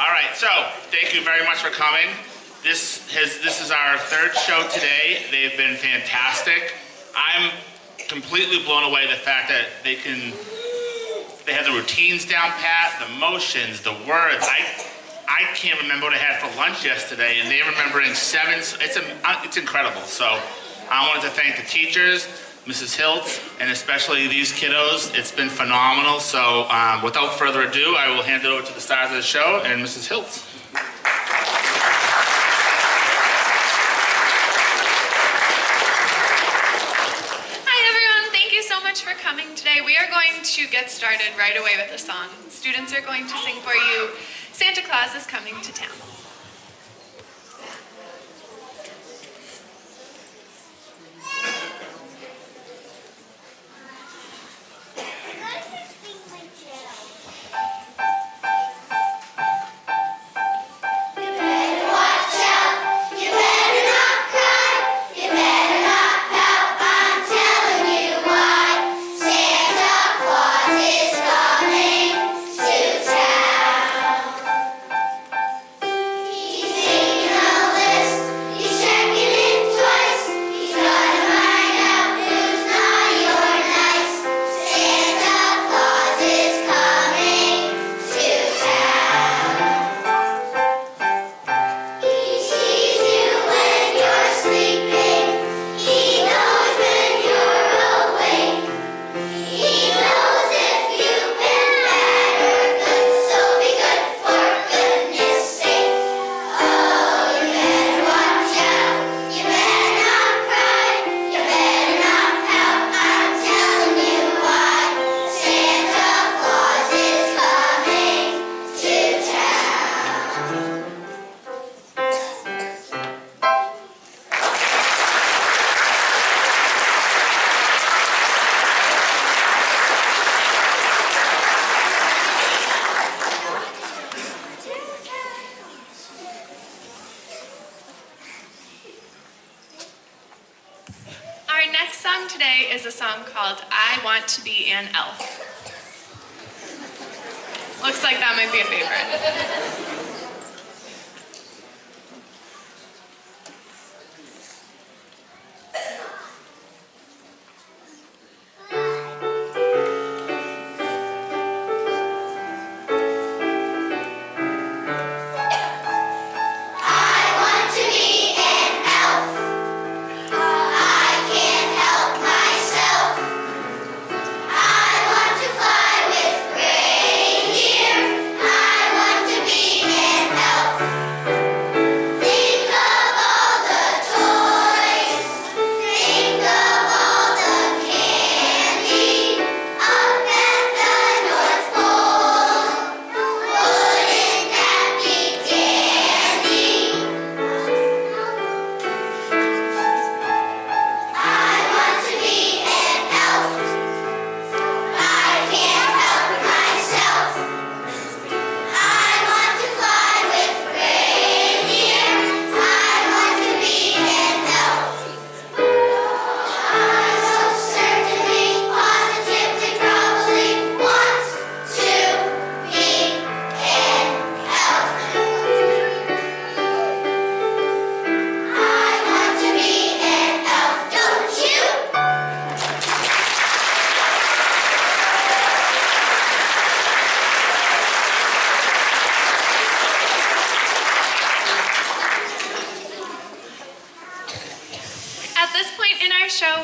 All right, so thank you very much for coming. This is our third show today. They've been fantastic. I'm completely blown away the fact that they have the routines down pat, the motions, the words. I can't remember what I had for lunch yesterday, and they're remembering seven. It's incredible. So I wanted to thank the teachers, Mrs. Hiltz, and especially these kiddos. It's been phenomenal. So without further ado, I will hand it over to the stars of the show and Mrs. Hiltz. For coming today. We are going to get started right away with a song. Students are going to sing for you, Santa Claus is Coming to Town. Is a song called I Want to Be an Elf. Looks like that might be a favorite.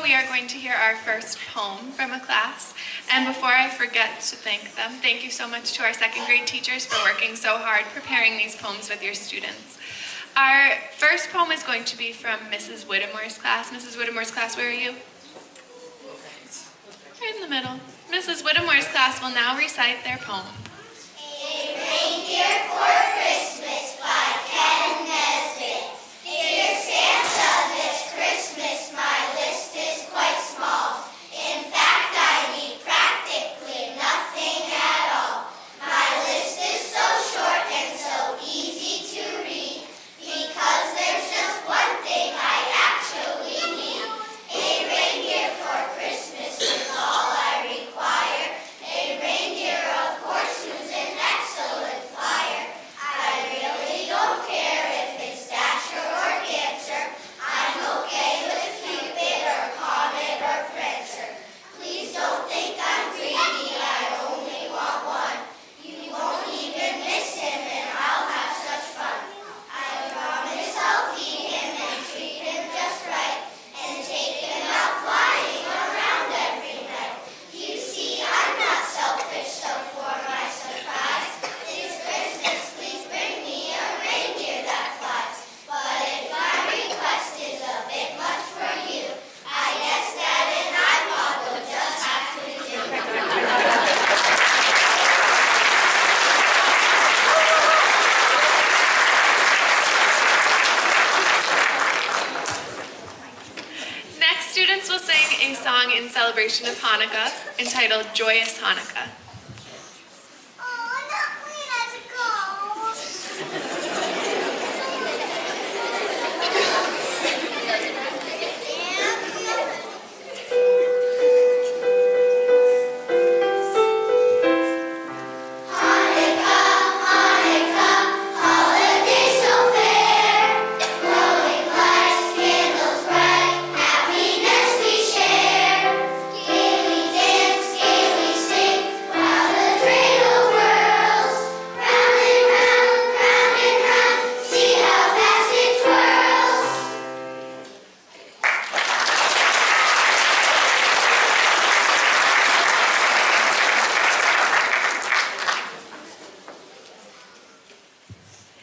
We are going to hear our first poem from a class. And before I forget to thank them, thank you so much to our second grade teachers for working so hard preparing these poems with your students. Our first poem is going to be from Mrs. Whittemore's class. Mrs. Whittemore's class, where are you? Right in the middle. Mrs. Whittemore's class will now recite their poem. A Reindeer for Christmas by Ken Nesbitt. Dear Santa, this Christmas my list is quite small. In fact, I need practically nothing at all. My list is so short and so easy to read because there's just one thing I actually need. A reindeer for Christmas is all I require. A reindeer, of course, who's an excellent flyer. celebration of Hanukkah entitled Joyous Hanukkah. Oh, not clean as it goes.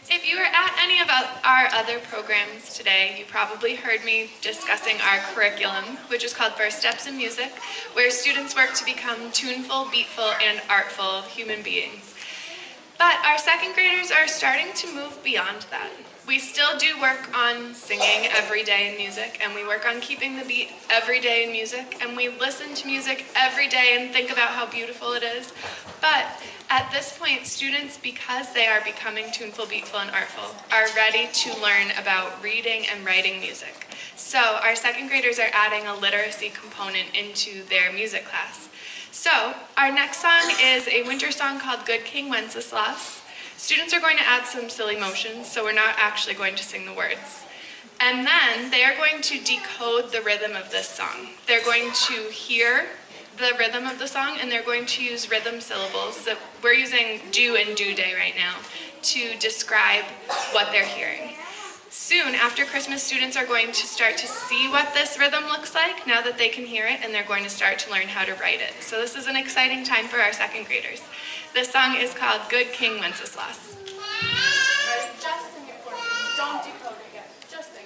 If you were at any of our other programs today, you probably heard me discussing our curriculum, which is called First Steps in Music, where students work to become tuneful, beatful, and artful human beings. But our second graders are starting to move beyond that. We still do work on singing every day in music, and we work on keeping the beat every day in music, and we listen to music every day and think about how beautiful it is. But at this point, students, because they are becoming tuneful, beatful, and artful, are ready to learn about reading and writing music. So our second graders are adding a literacy component into their music class. So our next song is a winter song called Good King Wenceslas. Students are going to add some silly motions, so we're not actually going to sing the words. And then they are going to decode the rhythm of this song. They're going to hear the rhythm of the song, and they're going to use rhythm syllables. So we're using do and do day right now to describe what they're hearing. Soon, after Christmas, students are going to start to see what this rhythm looks like now that they can hear it, and they're going to start to learn how to write it. So this is an exciting time for our second graders. This song is called Good King Wenceslas. Just sing it for me. Don't decode it yet. Just sing.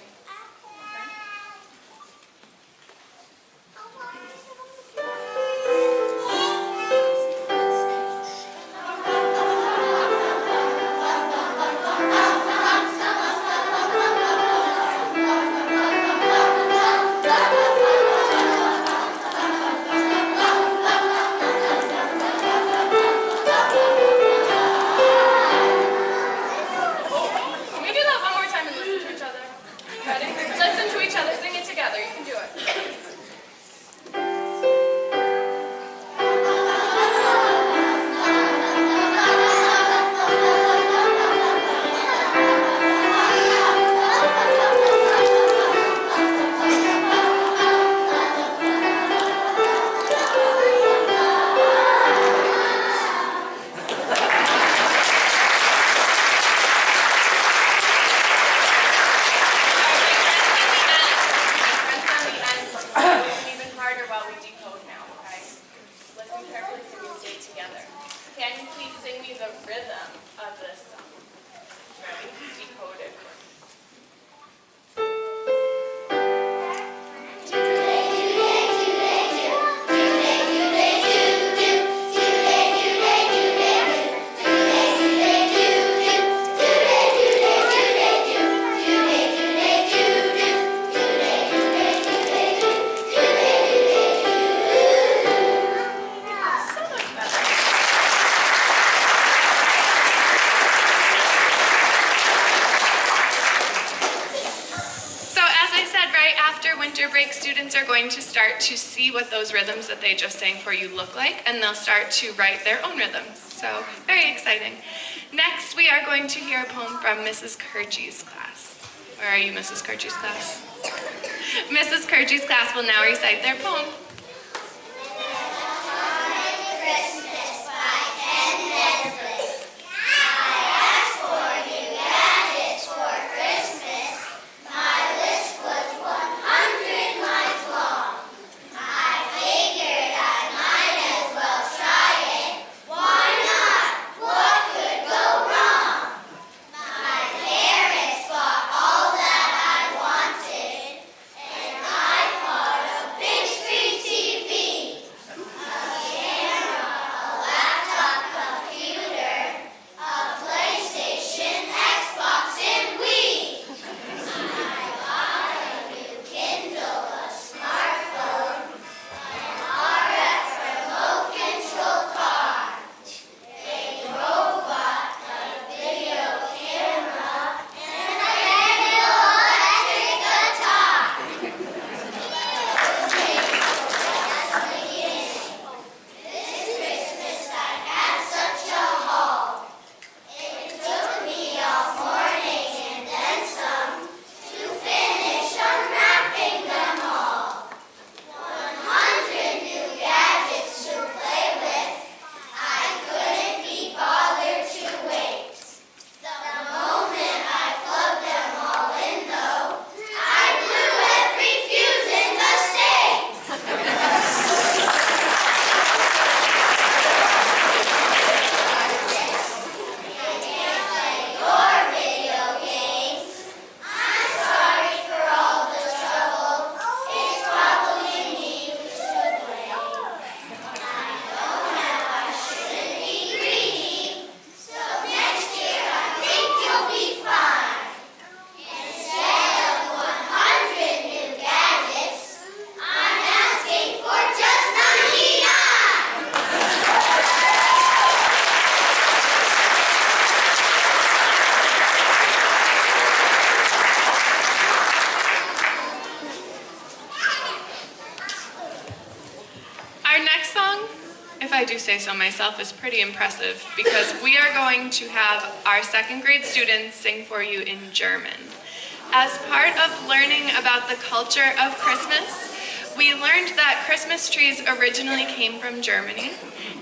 Students are going to start to see what those rhythms that they just sang for you look like, and they'll start to write their own rhythms. So, very exciting. Next, we are going to hear a poem from Mrs. Kirgy's class. Where are you, Mrs. Kirgy's class? Mrs. Kirgy's class will now recite their poem. Street say so myself, is pretty impressive because we are going to have our second grade students sing for you in German. As part of learning about the culture of Christmas, we learned that Christmas trees originally came from Germany,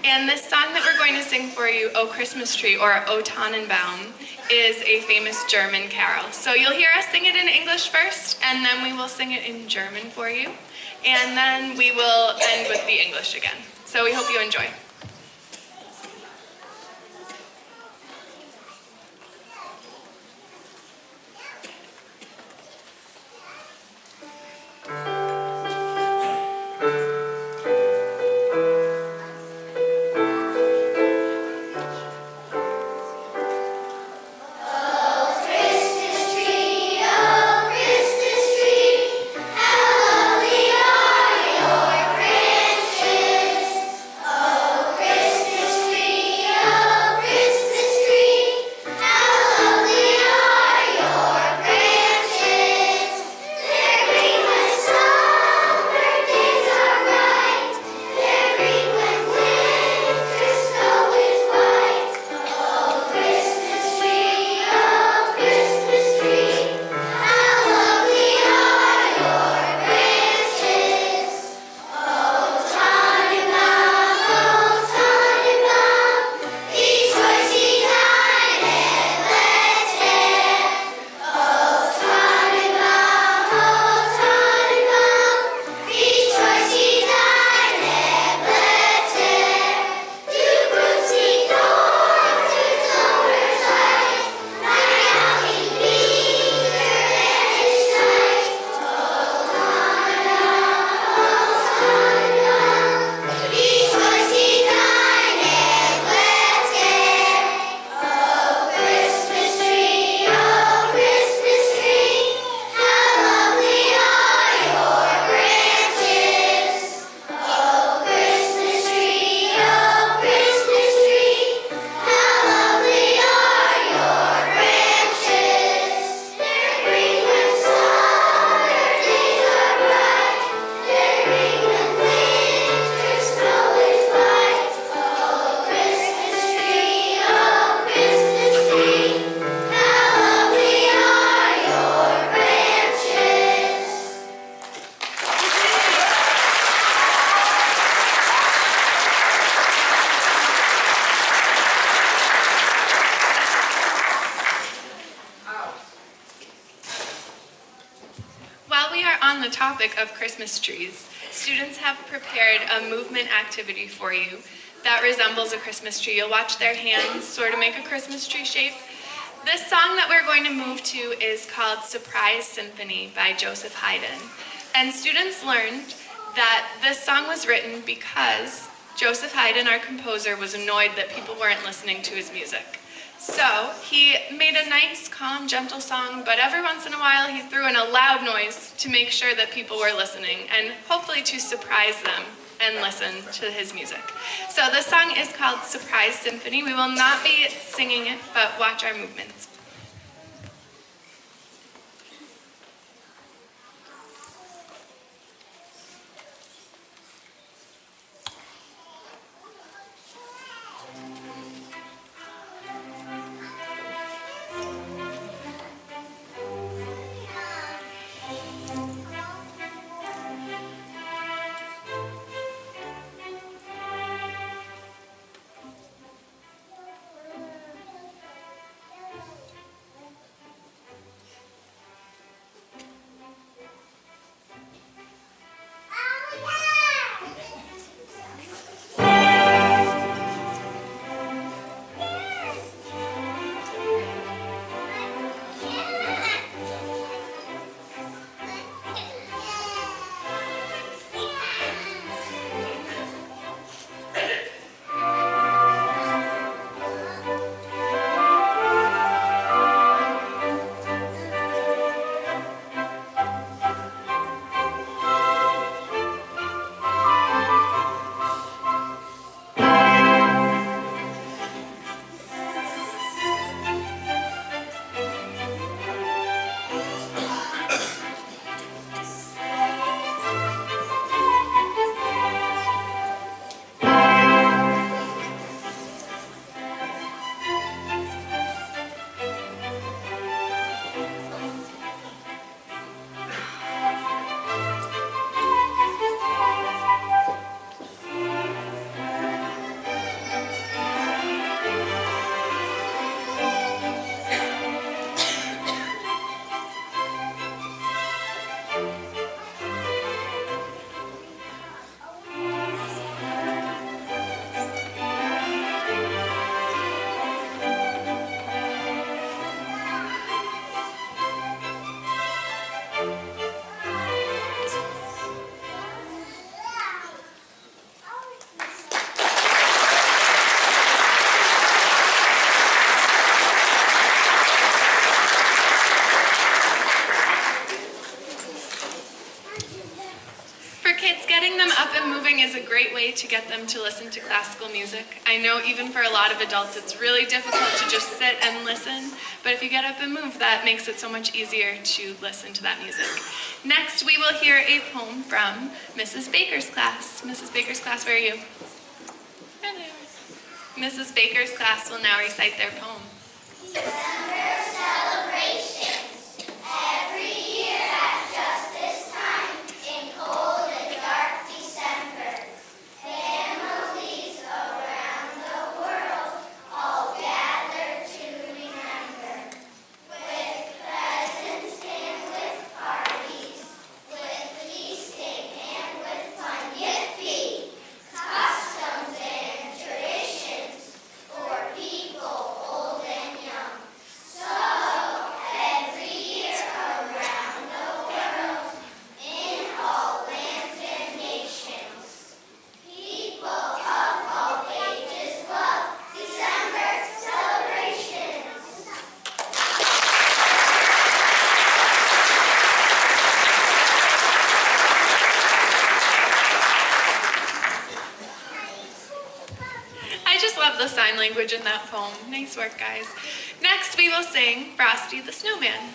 and this song that we're going to sing for you, O Christmas Tree, or O Tannenbaum, is a famous German carol. So you'll hear us sing it in English first, and then we will sing it in German for you, and then we will end with the English again. So we hope you enjoy. On the topic of Christmas trees, students have prepared a movement activity for you that resembles a Christmas tree. You'll watch their hands sort of make a Christmas tree shape. This song that we're going to move to is called Surprise Symphony by Joseph Haydn. And students learned that this song was written because Joseph Haydn, our composer, was annoyed that people weren't listening to his music. So he made a nice, calm, gentle song, but every once in a while he threw in a loud noise to make sure that people were listening and hopefully to surprise them and listen to his music. So this song is called Surprise Symphony. We will not be singing it, but watch our movements. great way to get them to listen to classical music. I know even for a lot of adults it's really difficult to just sit and listen, but if you get up and move, that makes it so much easier to listen to that music. Next, we will hear a poem from Mrs. Baker's class. Mrs. Baker's class, where are you? Hello. Mrs. Baker's class will now recite their poem. December celebrations. Every year at just this time, in cold and dark December, families around the world all gather to remember. With presents and with parties, with feasting and with fun, yippee! Customs and traditions for people old and young. So every year around the world, in all lands and nations, people of all ages love December celebrations. I just love the sign language in that poem. Nice work, guys. Next, we will sing Frosty the Snowman.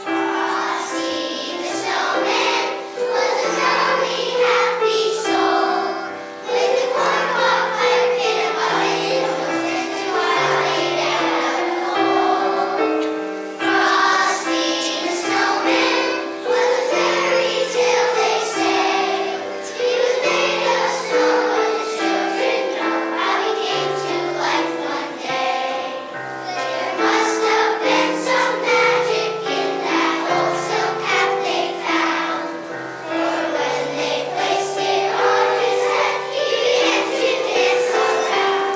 Frosty the snowman was a jolly, happy soul, with a corncob pipe and a button nose and a twilight and a cold. Frosty the snowman was a fairy tale, they say. He was made of snow, but the children know how he came to life one day. There must have been some magic in that old silk cap they found, for when they placed it on his head, he began to dance around.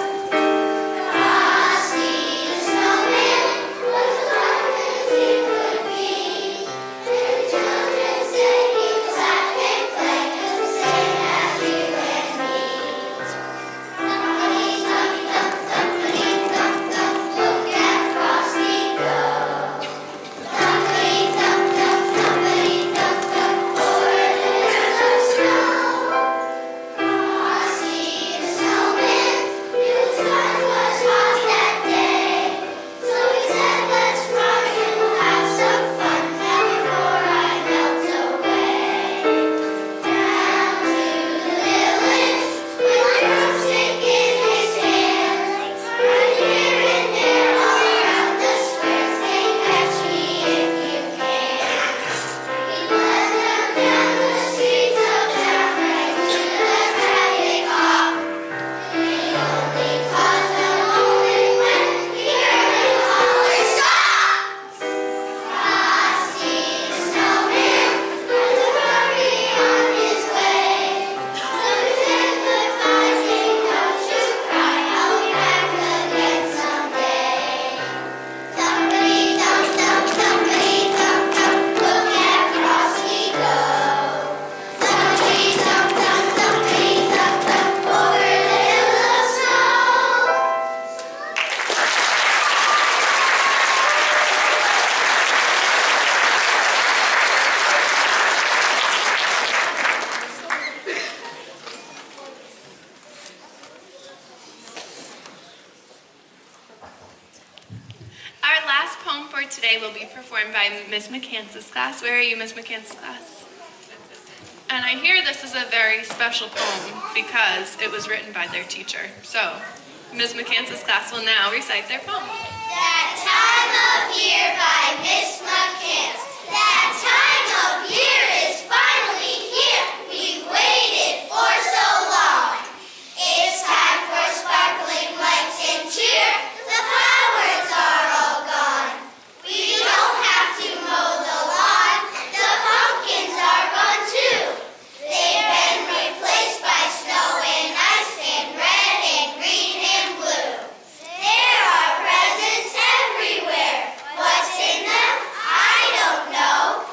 Frosty the snowman was as bright as he could be, and the children said he could laugh and play just the same as you and me. Thumpity thump thump, thumpity thump thump, look at Frosty go. Thumpity thump thump, thumpity thump thump, o'er the hills of snow. Frosty the snowman knew the sun was hot that day, so he said, "Let's run and we'll have some fun now before I melt away." Down to the village with a broomstick in his hand, right here and there all around the square, saying, "Catch me if you can." He led them down the streets of town right to the ragged hop. It only caused them only when he heard them holler, "Stop!" Frosty the snowman was a hurry on his way, so he said goodbye, saying, "Don't you cry, I'll be back again someday." Thumpity thump thump, thumpity thump thump, look at Frosty go. Thumpity thump thump, thumpity thump thump, over the hills of snow. Our last poem for today will be performed by Ms. McCance's class. Where are you, Ms. McCance's class? And I hear this is a very special poem because it was written by their teacher. So, Ms. McCance's class will now recite their poem. That time of year by Miss McCants. That time of year is finally here. We've waited for so long. It's time for sparkling lights and cheer. The flowers are all gone. We don't have to mow the lawn. The pumpkins are gone too. They've been replaced by snow and ice and red and green and blue. There are presents everywhere. What's in them? I don't know.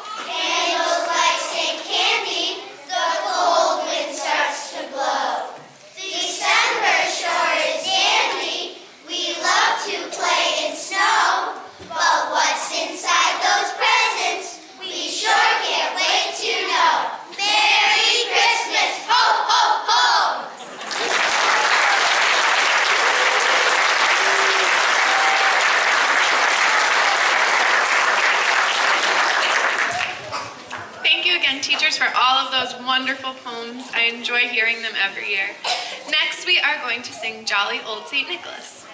wonderful poems. I enjoy hearing them every year. Next, we are going to sing Jolly Old St. Nicholas.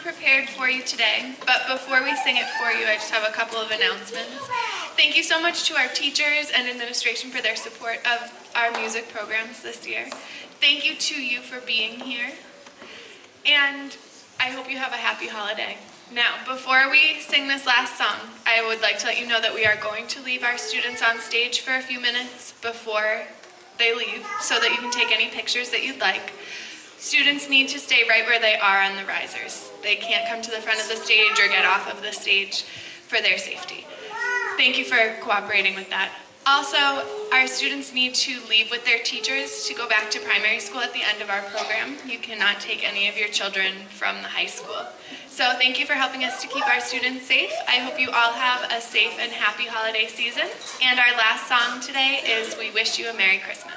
Prepared for you today, but before we sing it for you, I just have a couple of announcements. Thank you so much to our teachers and administration for their support of our music programs this year. Thank you to you for being here, and I hope you have a happy holiday. Now, before we sing this last song, I would like to let you know that we are going to leave our students on stage for a few minutes before they leave so that you can take any pictures that you'd like. Students need to stay right where they are on the risers. They can't come to the front of the stage or get off of the stage for their safety. Thank you for cooperating with that. Also, our students need to leave with their teachers to go back to primary school at the end of our program. You cannot take any of your children from the high school. So thank you for helping us to keep our students safe. I hope you all have a safe and happy holiday season. And our last song today is We Wish You a Merry Christmas.